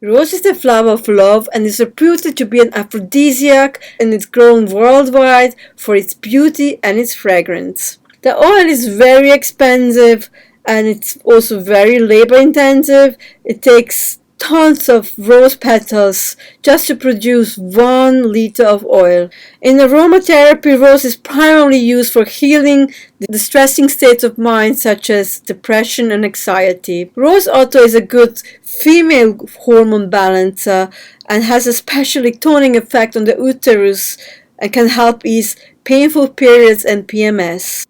Rose is the flower of love and is reputed to be an aphrodisiac, and it's grown worldwide for its beauty and its fragrance. The oil is very expensive and it's also very labor intensive. It takes tons of rose petals just to produce 1 liter of oil. In aromatherapy, rose is primarily used for healing distressing states of mind such as depression and anxiety. Rose Otto is a good female hormone balancer and has a specially toning effect on the uterus and can help ease painful periods and PMS.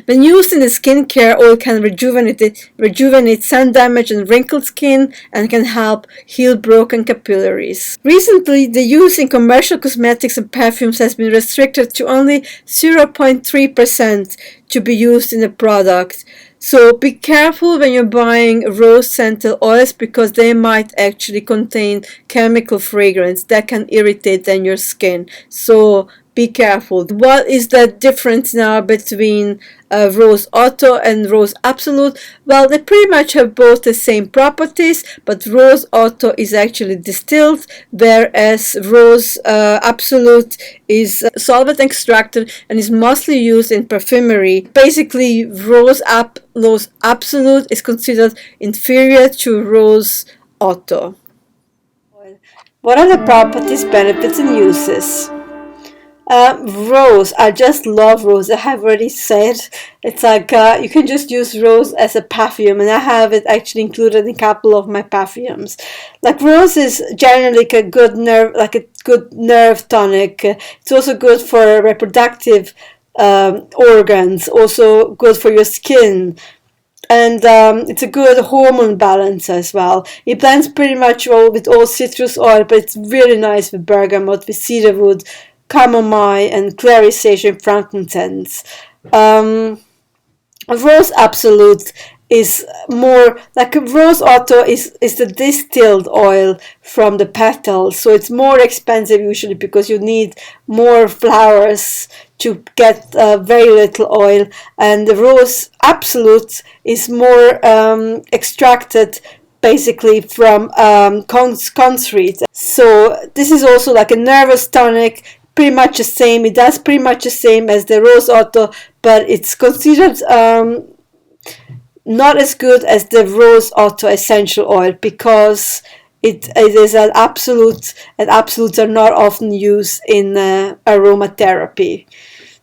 When used in the skincare, oil can rejuvenate sun-damaged and wrinkled skin and can help heal broken capillaries. Recently, the use in commercial cosmetics and perfumes has been restricted to only 0.3% to be used in the product. So be careful when you're buying rose-scented oils because they might actually contain chemical fragrance that can irritate then your skin. So be careful. What is the difference now between Rose Otto and Rose Absolute? Well, they pretty much have both the same properties, but Rose Otto is actually distilled, whereas Rose Absolute is solvent extracted and is mostly used in perfumery. Basically, Rose Absolute is considered inferior to Rose Otto. What are the properties, benefits, and uses? Rose, I just love rose. I have already said it's like you can just use rose as a perfume, and I have it actually included in a couple of my perfumes. Like rose is generally like a good nerve tonic. It's also good for reproductive organs. Also good for your skin. And it's a good hormone balance as well. It blends pretty much well with all citrus oil, but it's really nice with bergamot, with cedarwood, chamomile, and clary sage and frankincense. Rose Absolute is more like Rose Otto is the distilled oil from the petals, so it's more expensive usually because you need more flowers to get very little oil, and the Rose Absolute is more extracted basically from concentrate. So this is also like a nervous tonic, pretty much the same. It does pretty much the same as the Rose Otto, but it's considered not as good as the Rose Otto essential oil because it is an absolute, and absolutes are not often used in aromatherapy.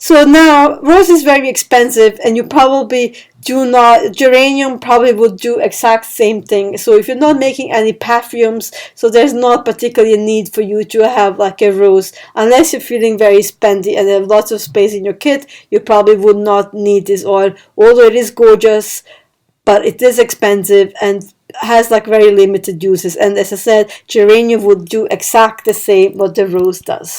So now, rose is very expensive, and you probably do not, geranium probably would do exact same thing. So if you're not making any perfumes, so there's not particularly a need for you to have like a rose. Unless you're feeling very spendy and have lots of space in your kit, you probably would not need this oil. Although it is gorgeous, but it is expensive and has like very limited uses. And as I said, geranium would do exact the same what the rose does.